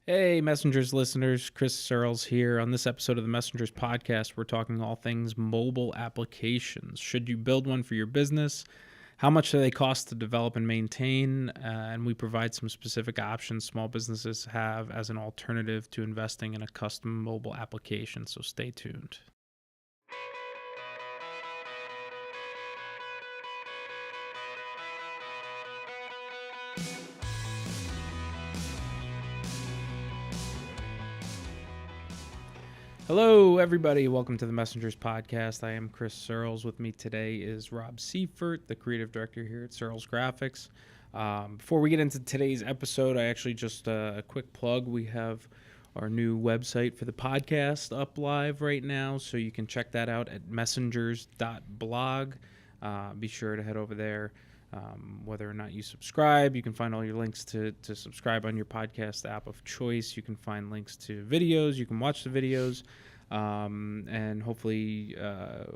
Hey, Messengers listeners, Chris Searles here. On this episode of the Messengers podcast, we're talking all things mobile applications. Should you build one for your business? How much do they cost to develop and maintain? And we provide some specific options small businesses have as an alternative to investing in a custom mobile application. So stay tuned. Hello, everybody. Welcome to the Messengers podcast. I am Chris Searles. With me today is Rob Seifert, the creative director here at Searles Graphics. Before we get into today's episode, I actually just a quick plug. We have our new website for the podcast up live right now, so you can check that out at messengers.blog. Be sure to head over there. Whether or not you subscribe, you can find all your links to subscribe on your podcast app of choice. You can find links to videos. You can watch the videos. And hopefully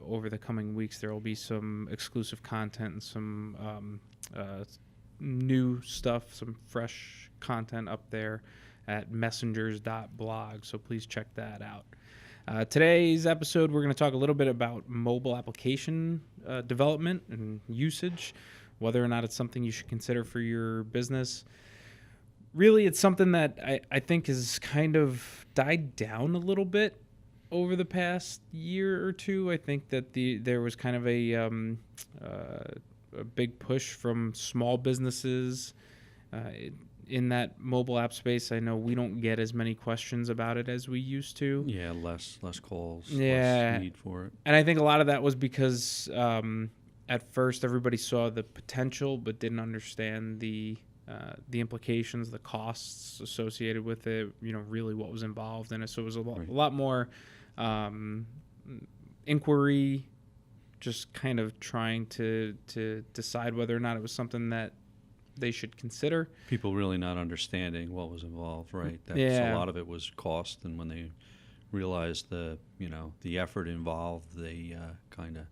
over the coming weeks, there will be some exclusive content and some new stuff, some fresh content up there at messengers.blog. So please check that out. Today's episode, we're going to talk a little bit about mobile application development and usage, whether or not it's something you should consider for your business. Really, it's something that I think has kind of died down a little bit over the past year or two. I think that there was kind of a big push from small businesses in that mobile app space. I know we don't get as many questions about it as we used to. Yeah, less calls, Yeah. less need for it. And I think a lot of that was because at first everybody saw the potential but didn't understand the implications, the costs associated with it, really what was involved in it. So it was a lot more inquiry, just kind of trying to decide whether or not it was something that they should consider. People really not understanding what was involved, right? Yeah. A lot of it was cost, and when they realized the effort involved, they kind of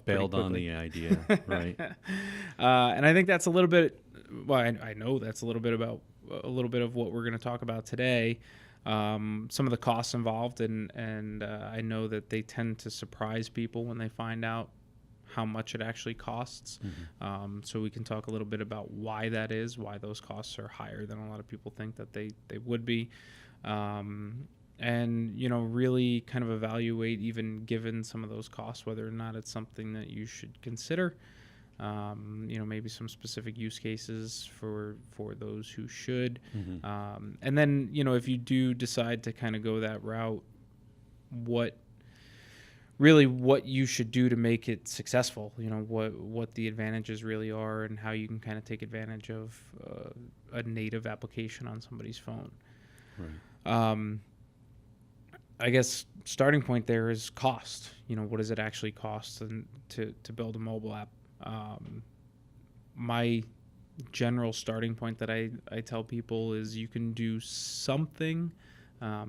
bailed on the idea, right? And I think that's a little bit. Well, I know that's a little bit of what we're going to talk about today. Some of the costs involved, and I know that they tend to surprise people when they find out how much it actually costs. Mm-hmm. So we can talk a little bit about why that is, why those costs are higher than a lot of people think that they would be. And, really kind of evaluate, even given some of those costs, whether or not it's something that you should consider. Maybe some specific use cases for those who should. Mm-hmm. And then, if you do decide to kind of go that route, what you should do to make it successful, what the advantages really are and how you can kind of take advantage of a native application on somebody's phone. Right. I guess starting point there is cost. What does it actually cost to build a mobile app? My general starting point that I tell people is you can do something. I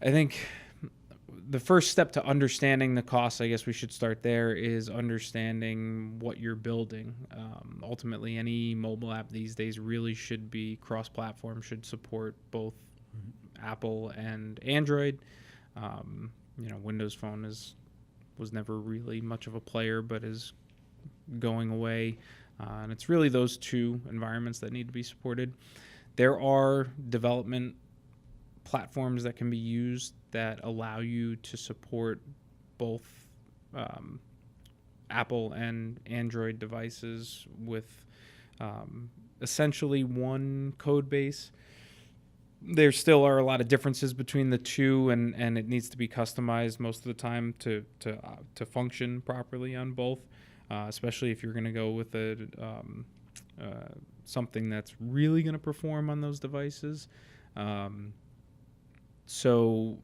think the first step to understanding the costs, I guess we should start there, is understanding what you're building. Ultimately, any mobile app these days really should be cross-platform, should support both Apple and Android. Windows Phone was never really much of a player, but is going away. And it's really those two environments that need to be supported. There are development platforms that can be used that allow you to support both Apple and Android devices with essentially one code base. There still are a lot of differences between the two, and it needs to be customized most of the time to function properly on both, especially if you're going to go with something that's really going to perform on those devices. So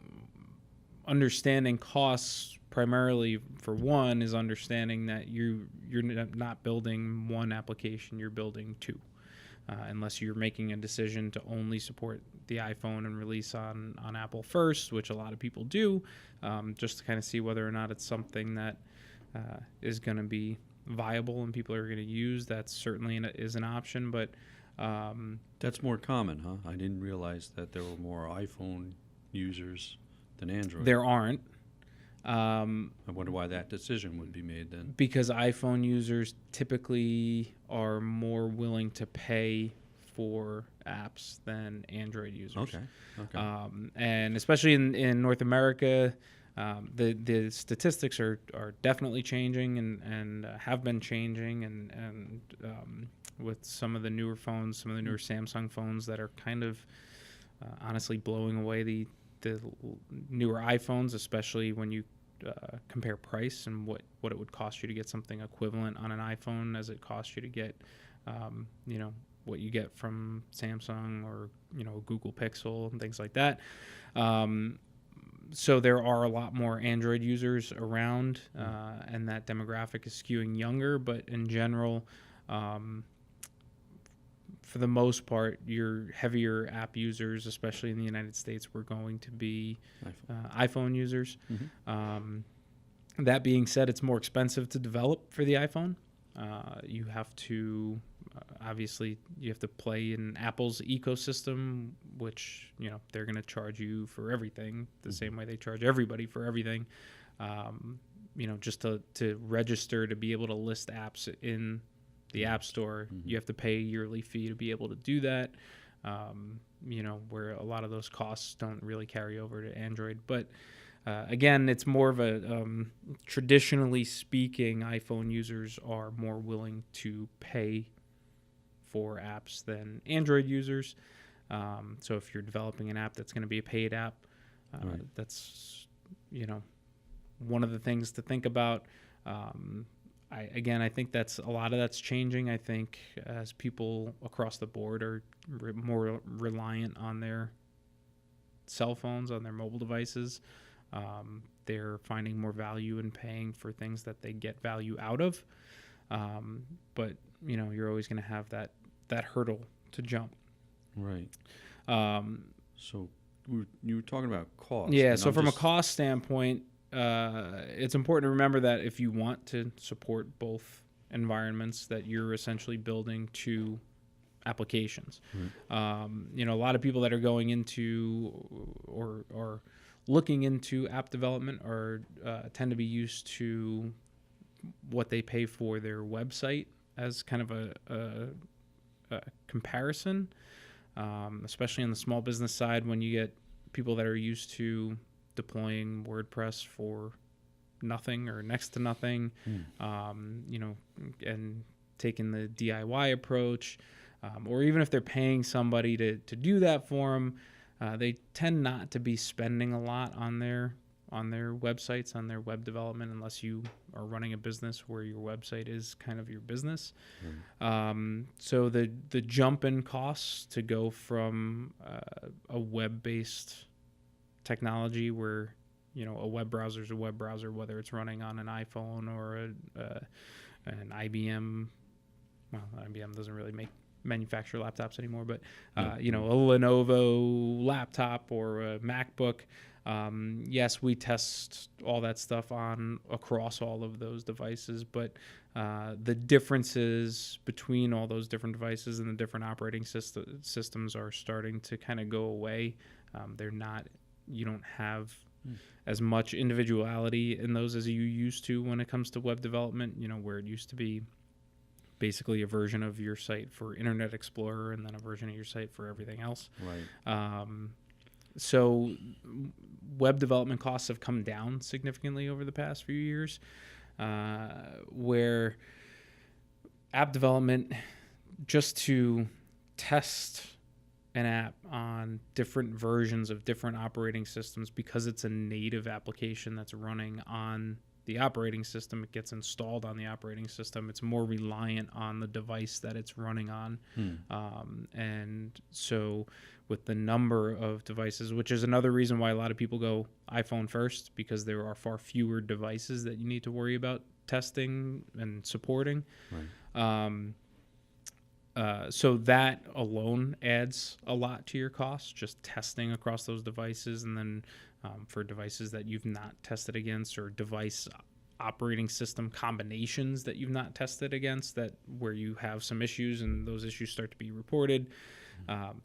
understanding costs primarily, for one, is understanding that you're not building one application, you're building two. Unless you're making a decision to only support the iPhone and release on Apple first, which a lot of people do, just to kind of see whether or not it's something that is going to be viable and people are going to use. That certainly is an option, but That's more common, huh? I didn't realize that there were more iPhone users than Android. There aren't. I wonder why that decision would be made then. Because iPhone users typically are more willing to pay for apps than Android users. Okay. And especially in North America, the statistics are definitely changing and have been changing. And with some of the newer phones, some of the newer Samsung phones that are kind of honestly blowing away the newer iPhones, especially when you compare price and what it would cost you to get something equivalent on an iPhone as it costs you to get, what you get from Samsung or, Google Pixel and things like that. So there are a lot more Android users around, and that demographic is skewing younger. But in general, for the most part, your heavier app users, especially in the United States, were going to be iPhone users. That being said, it's more expensive to develop for the iPhone. You have to obviously play in Apple's ecosystem, which they're going to charge you for everything the same way they charge everybody for everything. Just to register to be able to list apps in the App Store, you have to pay a yearly fee to be able to do that. Where a lot of those costs don't really carry over to Android, but again, it's more of a traditionally speaking, iPhone users are more willing to pay for apps than Android users. So if you're developing an app that's going to be a paid app, that's one of the things to think about. I think that's a lot of that's changing. I think as people across the board are more reliant on their cell phones, on their mobile devices, they're finding more value in paying for things that they get value out of. But you're always going to have that hurdle to jump. Right. So you were talking about cost. Yeah. So from a cost standpoint, it's important to remember that if you want to support both environments, that you're essentially building two applications. A lot of people that are going into or looking into app development tend to be used to what they pay for their website as kind of a comparison, especially on the small business side when you get people that are used to deploying WordPress for nothing or next to nothing, and taking the DIY approach, or even if they're paying somebody to do that for them, they tend not to be spending a lot on their websites, on their web development, unless you are running a business where your website is kind of your business. So the jump in costs to go from a web-based technology where a web browser is a web browser, whether it's running on an iPhone or an IBM. Well, IBM doesn't really manufacture laptops anymore, but a Lenovo laptop or a MacBook. Yes, we test all that stuff across all of those devices, but the differences between all those different devices and the different operating systems are starting to kind of go away. You don't have as much individuality in those as you used to when it comes to web development, where it used to be basically a version of your site for Internet Explorer and then a version of your site for everything else. Right. So web development costs have come down significantly over the past few years, where app development, just to test an app on different versions of different operating systems, because it's a native application that's running on the operating system, it gets installed on the operating system, it's more reliant on the device that it's running on. And so with the number of devices, which is another reason why a lot of people go iPhone first, because there are far fewer devices that you need to worry about testing and supporting. Right. So that alone adds a lot to your costs, just testing across those devices. And then for devices that you've not tested against, or device operating system combinations that you've not tested against, that where you have some issues and those issues start to be reported,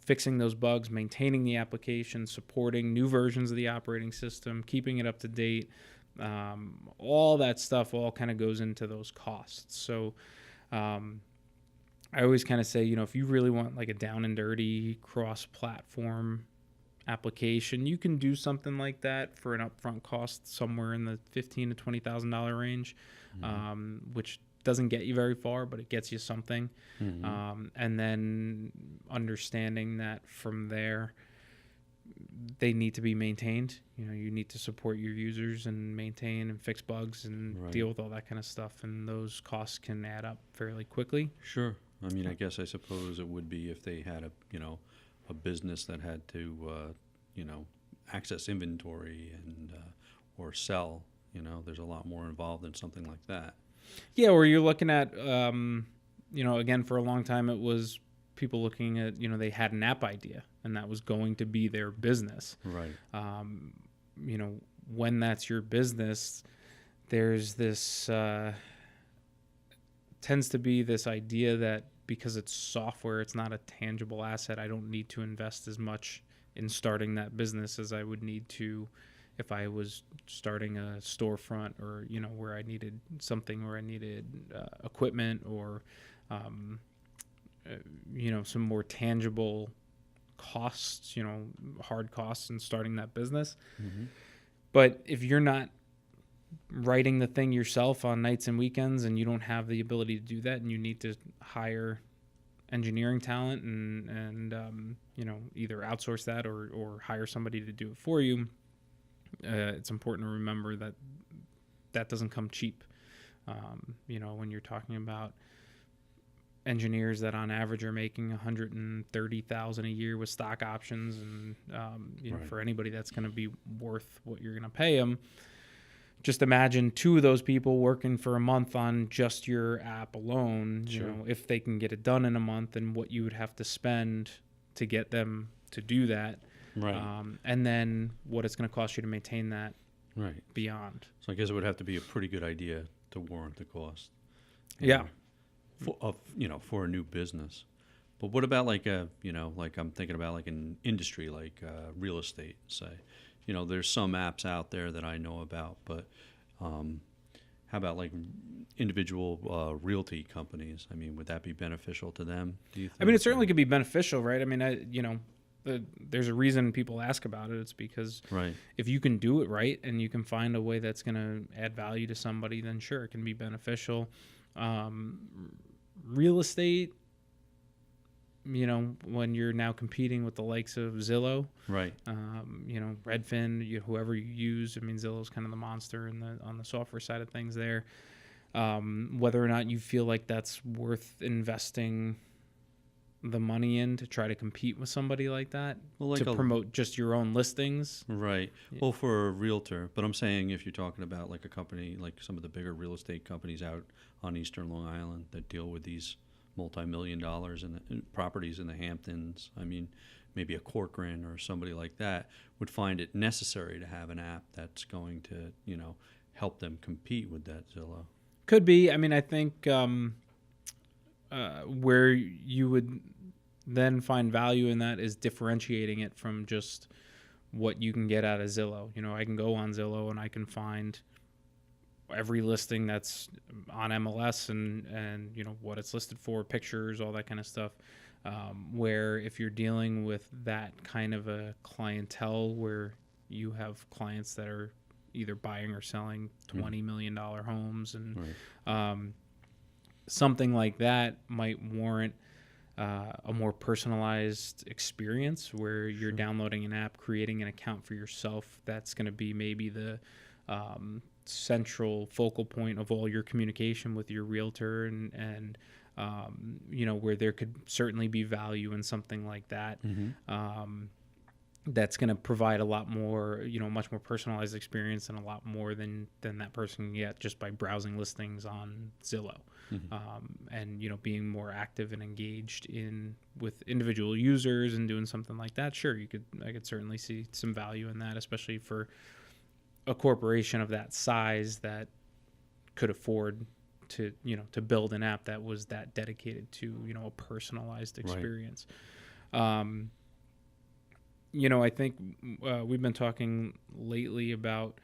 fixing those bugs, maintaining the application, supporting new versions of the operating system, keeping it up to date. All that stuff all kind of goes into those costs. So I always kind of say, if you really want like a down and dirty cross-platform application, you can do something like that for an upfront cost somewhere in the $15,000 to $20,000 range, which doesn't get you very far, but it gets you something. And then understanding that from there, they need to be maintained. You need to support your users and maintain and fix bugs and deal with all that kind of stuff. And those costs can add up fairly quickly. Sure. I mean, I suppose it would be if they had a business that had to, access inventory and or sell. There's a lot more involved in something like that. Yeah, or you're looking at, again, for a long time it was people looking at, they had an app idea and that was going to be their business. Right. When that's your business, there's this, tends to be this idea that because it's software, it's not a tangible asset. I don't need to invest as much in starting that business as I would need to if I was starting a storefront or, where I needed something, where I needed equipment or, some more tangible costs, hard costs in starting that business. But if you're not writing the thing yourself on nights and weekends and you don't have the ability to do that and you need to hire engineering talent and either outsource that or hire somebody to do it for you, it's important to remember that doesn't come cheap. When you're talking about engineers that on average are making $130,000 a year with stock options, and for anybody that's going to be worth what you're going to pay them, just imagine two of those people working for a month on just your app alone. Sure. If they can get it done in a month, and what you would have to spend to get them to do that. Right. And then what it's going to cost you to maintain that. Right. Beyond. So I guess it would have to be a pretty good idea to warrant the cost. Yeah. For a new business. But what about like I'm thinking about like an industry like real estate, say. There's some apps out there that I know about, but how about like individual realty companies? I mean, would that be beneficial to them, do you think? I mean, it certainly could be beneficial, right? I mean, there's a reason people ask about it. It's because if you can do it right and you can find a way that's going to add value to somebody, then sure, it can be beneficial. Real estate, when you're now competing with the likes of Zillow, right? Redfin, whoever you use. I mean, Zillow's kind of the monster on the software side of things there. Whether or not you feel like that's worth investing the money in to try to compete with somebody like that, to promote just your own listings. Right. Yeah. Well, for a realtor, but I'm saying if you're talking about like a company, like some of the bigger real estate companies out on Eastern Long Island that deal with these multi-million dollars in properties in the Hamptons, I mean, maybe a Corcoran or somebody like that would find it necessary to have an app that's going to, help them compete with that Zillow. Could be. I mean, I think where you would then find value in that is differentiating it from just what you can get out of Zillow. I can go on Zillow and I can find every listing that's on MLS and what it's listed for, pictures, all that kind of stuff. Where if you're dealing with that kind of a clientele where you have clients that are either buying or selling $20 million homes and something like that might warrant a more personalized experience where you're downloading an app, creating an account for yourself. That's going to be maybe the central focal point of all your communication with your realtor and where there could certainly be value in something like that. That's going to provide a lot more, much more personalized experience and a lot more than that person can get just by browsing listings on Zillow. And, being more active and engaged with individual users and doing something like that. Sure, I could certainly see some value in that, especially for a corporation of that size that could afford to, to build an app that was that dedicated to, a personalized experience. Right. I think we've been talking lately about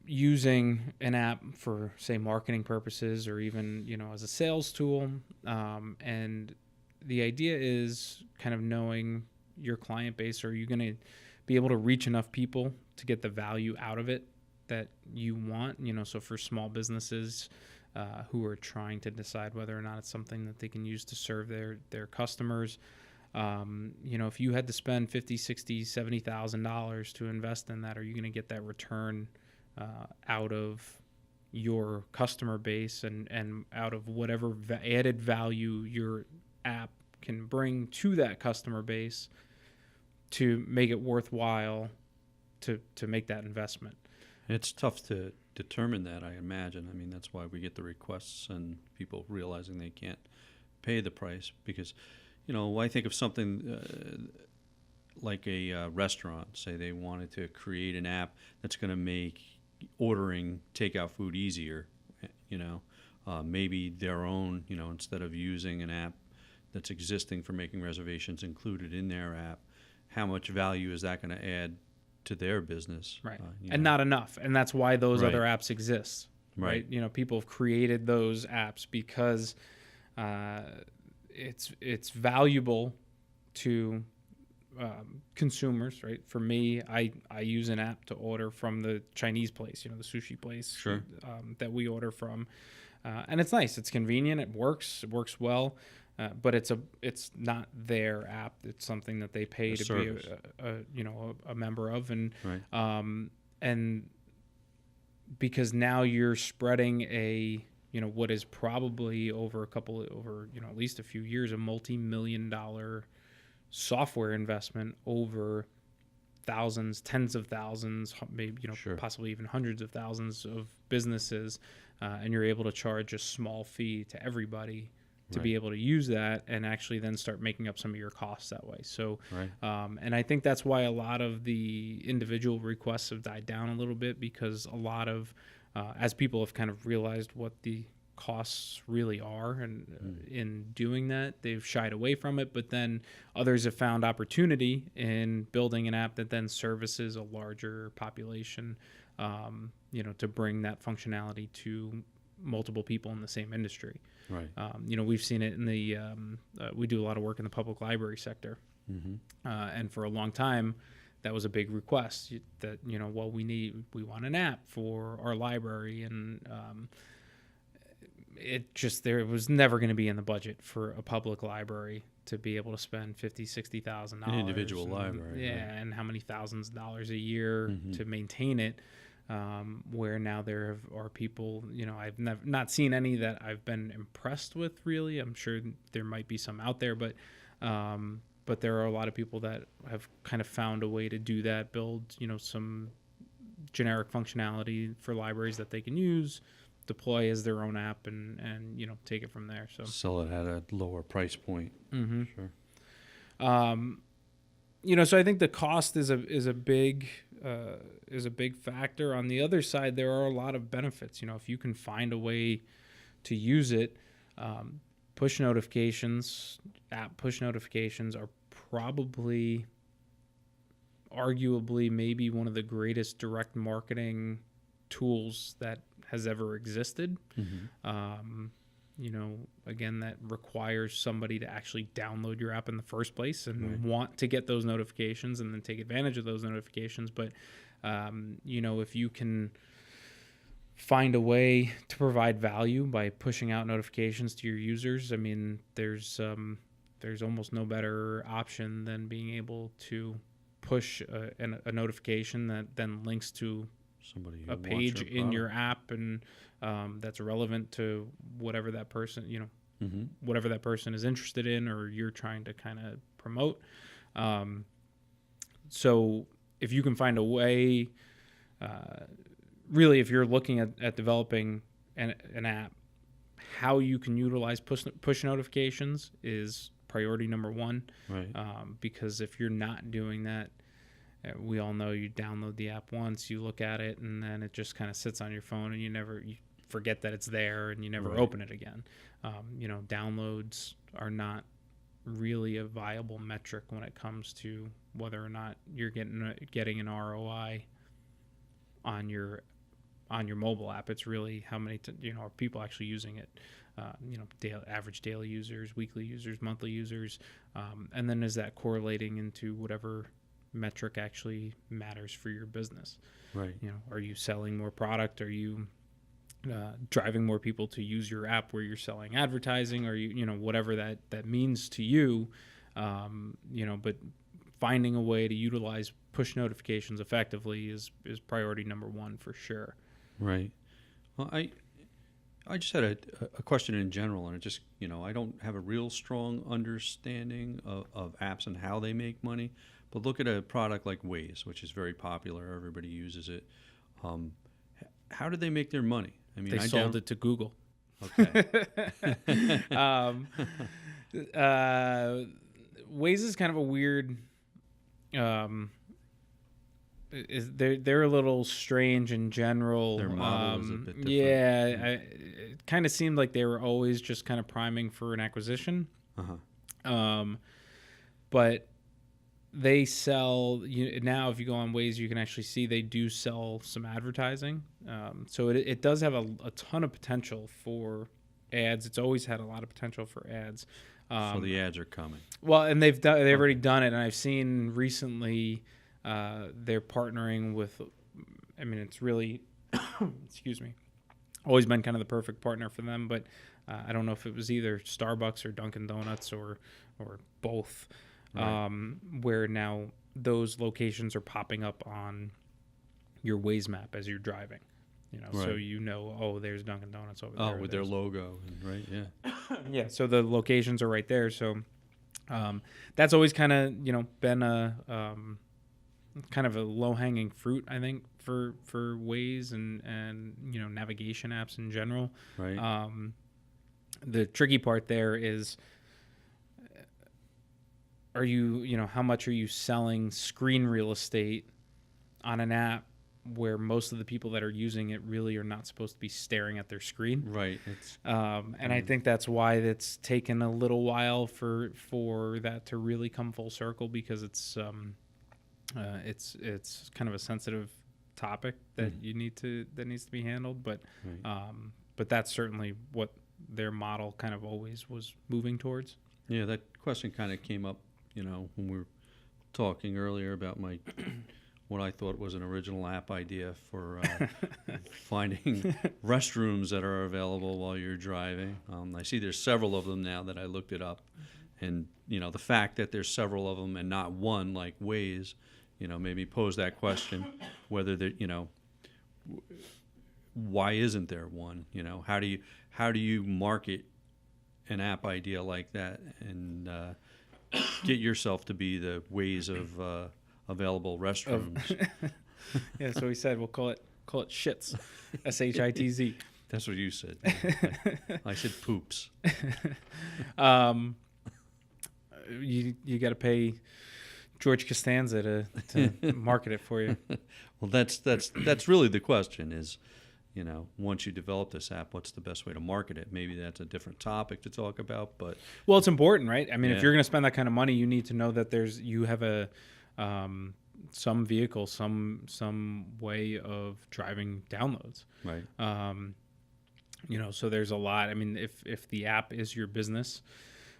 using an app for, say, marketing purposes, or even, as a sales tool. And the idea is kind of knowing your client base. Are you going to be able to reach enough people to get the value out of it that you want? So for small businesses who are trying to decide whether or not it's something that they can use to serve their customers, if you had to spend $50,000, $60,000, $70,000 to invest in that, are you going to get that return out of your customer base and out of whatever added value your app can bring to that customer base to make it worthwhile to make that investment? It's tough to determine that, I imagine. I mean, that's why we get the requests and people realizing they can't pay the price, because, I think of something like a restaurant. Say they wanted to create an app that's going to make ordering takeout food easier, maybe their own, instead of using an app that's existing for making reservations included in their app, how much value is that going to add to their business? Right. And not enough. And that's why those Right. other apps exist. Right. People have created those apps because it's valuable to consumers, right? For me, I use an app to order from the Chinese place, the sushi place. Sure. That we order from, and it's nice. It's convenient. It works well, but it's not their app. It's something that they pay to service. Be a member of, and Right. And because now you're spreading what is probably over at least a few years, a multi-million-dollar software investment over thousands, tens of thousands, maybe Sure. possibly even hundreds of thousands of businesses, and you're able to charge a small fee to everybody to be able to use that, and actually then start making up some of your costs that way. So, Right. And I think that's why a lot of the individual requests have died down a little bit, because a lot of as people have kind of realized what the costs really are, and in doing that, they've shied away from it. But then others have found opportunity in building an app that then services a larger population, to bring that functionality to multiple people in the same industry. Right. We've seen it in the we do a lot of work in the public library sector, and for a long time that was a big request that we want an app for our library, and there was never going to be in the budget for a public library to be able to spend $50,000-$60,000 An individual library. yeah, Right. and how many thousands of dollars a year to maintain it. Where now there are people, I've not seen any that I've been impressed with, really. I'm sure there might be some out there, but there are a lot of people that have kind of found a way to do that, build, some generic functionality for libraries that they can use, deploy as their own app, and take it from there. So Sell it at a lower price point. Sure. So I think the cost is a big factor. On the other side, there are a lot of benefits. If you can find a way to use it, app push notifications are probably, arguably, maybe one of the greatest direct marketing tools that has ever existed. Again, that requires somebody to actually download your app in the first place and want to get those notifications and then take advantage of those notifications. But, if you can find a way to provide value by pushing out notifications to your users, I mean, there's almost no better option than being able to push a notification that then links to Somebody who a wants page your in your product. app, and that's relevant to whatever that person, whatever that person is interested in or you're trying to kind of promote. So if you can find a way, really, if you're looking at developing an app, how you can utilize push notifications is priority number one. Right. Because if you're not doing that, We all know you download the app once, you look at it, and then it just kind of sits on your phone, and you forget that it's there, and you never Right. open it again. Downloads are not really a viable metric when it comes to whether or not you're getting an ROI on your mobile app. It's really how many are people actually using it. Average daily users, weekly users, monthly users, and then is that correlating into whatever metric actually matters for your business? Right. Are you selling more product? Are you driving more people to use your app where you're selling advertising? Or whatever that means to you? But finding a way to utilize push notifications effectively is priority number one for sure. Right. Well, I just had a question in general, and it just, I don't have a real strong understanding of apps and how they make money. But look at a product like Waze, which is very popular. Everybody uses it. How did they make their money? I mean, They sold it to Google. Okay. Waze is kind of a weird. They're a little strange in general. Their model is a bit different. Yeah, it kind of seemed like they were always just kind of priming for an acquisition. But they sell now. If you go on Waze, you can actually see they do sell some advertising. So it does have a ton of potential for ads. It's always had a lot of potential for ads. So the ads are coming. Well, and they've already done it, and I've seen recently they're partnering with. I mean, it's really, excuse me, always been kind of the perfect partner for them. But I don't know if it was either Starbucks or Dunkin' Donuts or both, Right. where now those locations are popping up on your Waze map as you're driving. So Right. there's Dunkin' Donuts over there. Oh, with their logo, right? Yeah. Yeah, so the locations are right there. So that's always kind of been a kind of a low hanging fruit, I think, for Waze and navigation apps in general. Right. The tricky part there is, how much are you selling screen real estate on an app where most of the people that are using it really are not supposed to be staring at their screen? Right. And I think that's why it's taken a little while for that to really come full circle, because it's kind of a sensitive topic that needs to be handled. But Right. But that's certainly what their model kind of always was moving towards. Yeah, that question kind of came up, when we were talking earlier about what I thought was an original app idea for finding restrooms that are available while you're driving. I see there's several of them now that I looked it up, and the fact that there's several of them and not one like Waze, made me pose that question: whether there, why isn't there one? How do you market an app idea like that and get yourself to be the Waze of available restrooms? Yeah, so we said we'll call it shits, SHITZ. That's what you said. I said poops. You got to pay George Costanza to market it for you. Well, that's really the question is, once you develop this app, what's the best way to market it? Maybe that's a different topic to talk about, but Well, it's important, right? I mean, Yeah. if you're going to spend that kind of money, you need to know that you have a some vehicle, some way of driving downloads. right. So there's a lot. I mean, if the app is your business,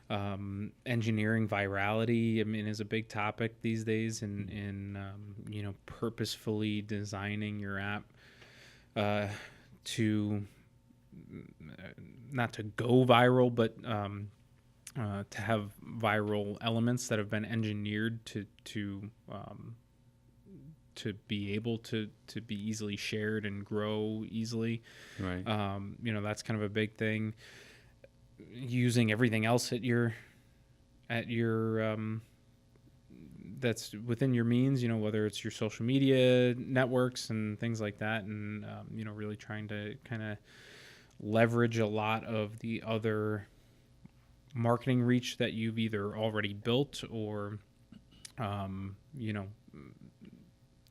engineering virality, I mean, is a big topic these days in purposefully designing your app to not to go viral, but to have viral elements that have been engineered to be able to be easily shared and grow easily. Right. That's kind of a big thing. Using everything else at your that's within your means, whether it's your social media networks and things like that, and really trying to kind of leverage a lot of the other marketing reach that you've either already built or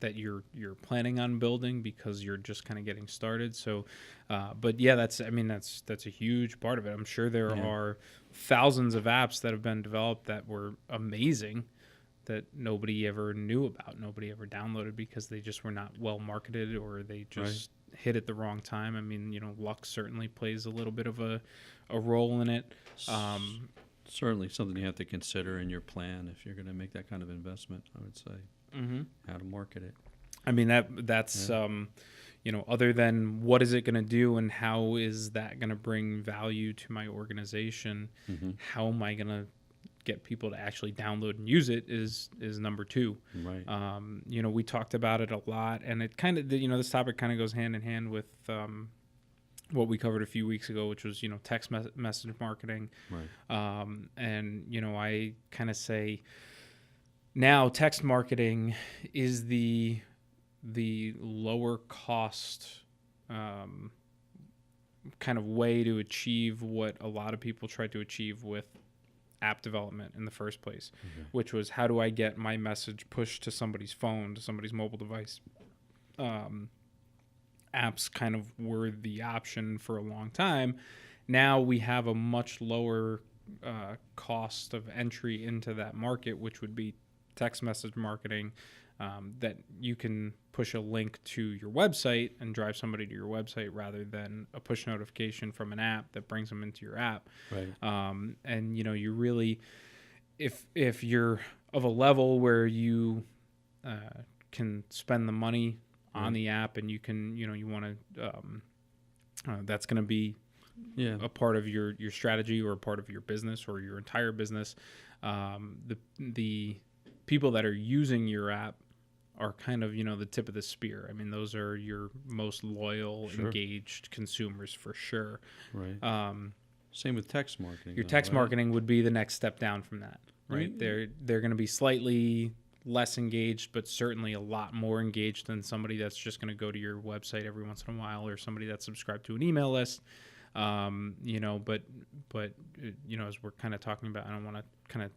that you're planning on building because you're just kind of getting started. So, but yeah, that's a huge part of it. I'm sure there Yeah. are thousands of apps that have been developed that were amazing that nobody ever knew about, nobody ever downloaded because they just were not well marketed or they just hit at the wrong time. I mean, luck certainly plays a little bit of a role in it. Certainly something you have to consider in your plan if you're going to make that kind of investment, I would say. How to market it. I mean, that's other than what is it going to do and how is that going to bring value to my organization, how am I going to get people to actually download and use it is number two. Right. We talked about it a lot, and it kind of, this topic kind of goes hand in hand with what we covered a few weeks ago, which was, text message marketing. Right. And, I kind of say now text marketing is the lower cost kind of way to achieve what a lot of people tried to achieve with app development in the first place, which was, how do I get my message pushed to somebody's phone, to somebody's mobile device? Apps kind of were the option for a long time. Now we have a much lower cost of entry into that market, which would be text message marketing, that you can push a link to your website and drive somebody to your website rather than a push notification from an app that brings them into your app. Right. And you really, if you're of a level where you can spend the money on the app and you can, you want to, that's going to be a part of your strategy or a part of your business or your entire business. The people that are using your app are kind of, the tip of the spear. I mean, those are your most loyal, engaged consumers for sure. Right. Same with text marketing. Your text marketing would be the next step down from that, right? They're going to be slightly less engaged, but certainly a lot more engaged than somebody that's just going to go to your website every once in a while, or somebody that's subscribed to an email list. But as we're kind of talking about, I don't want to kind of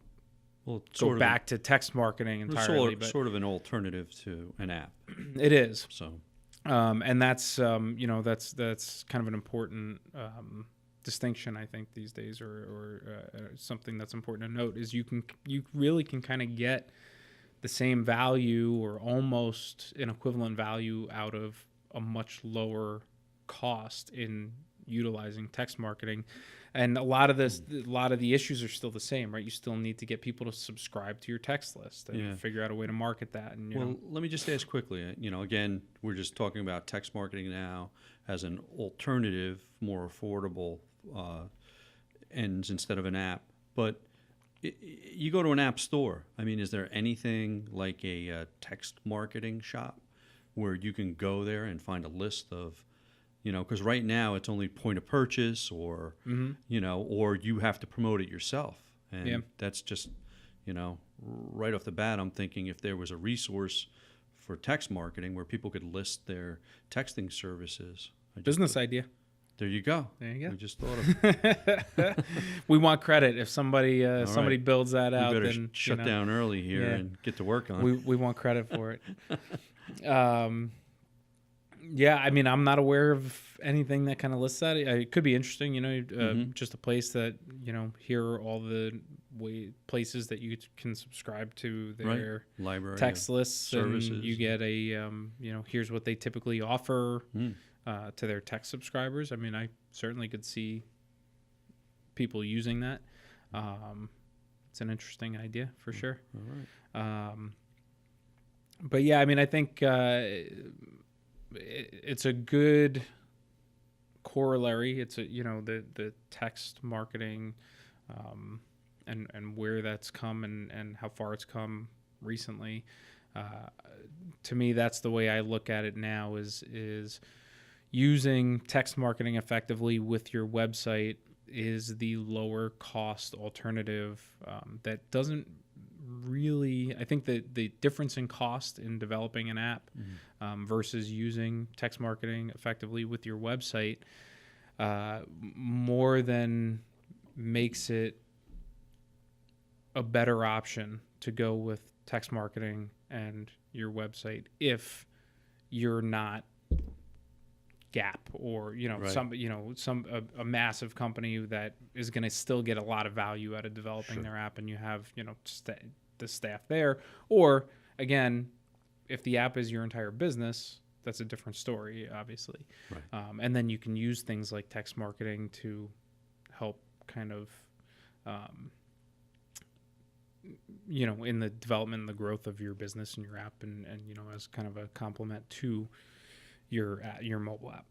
go back to text marketing entirely, but sort of an alternative to an app. It is. So, and that's that's kind of an important distinction, I think, these days, or something that's important to note is you really can kind of get the same value or almost an equivalent value out of a much lower cost in utilizing text marketing. And a lot of the issues are still the same, right? You still need to get people to subscribe to your text list and figure out a way to market that. And let me just ask quickly, again, we're just talking about text marketing now as an alternative, more affordable ends instead of an app. But you go to an app store. I mean, is there anything like a text marketing shop where you can go there and find a list of, because right now it's only point of purchase or, or you have to promote it yourself. And that's just, right off the bat, I'm thinking if there was a resource for text marketing where people could list their texting services. Business idea. There you go. There you go. We just thought of it. We want credit. If somebody builds that out, better then shut down early here and get to work on it. We want credit for it. I mean, I'm not aware of anything that kind of lists that. It could be interesting, just a place that, here are all the places that you can subscribe to their library text lists, services. And you get a, here's what they typically offer to their text subscribers. I mean, I certainly could see people using that. It's an interesting idea for sure. All right. But yeah, I mean, I think it's a good corollary. It's the text marketing and where that's come and how far it's come recently. To me, that's the way I look at it now is using text marketing effectively with your website is the lower cost alternative that doesn't really, I think that the difference in cost in developing an app versus using text marketing effectively with your website more than makes it a better option to go with text marketing and your website if you're not Gap or Right. a massive company that is going to still get a lot of value out of developing Sure. their app, and you have the staff there. Or again, if the app is your entire business, that's a different story, obviously. Right. And then you can use things like text marketing to help kind of in the development and the growth of your business and your app, and as kind of a complement to your mobile app.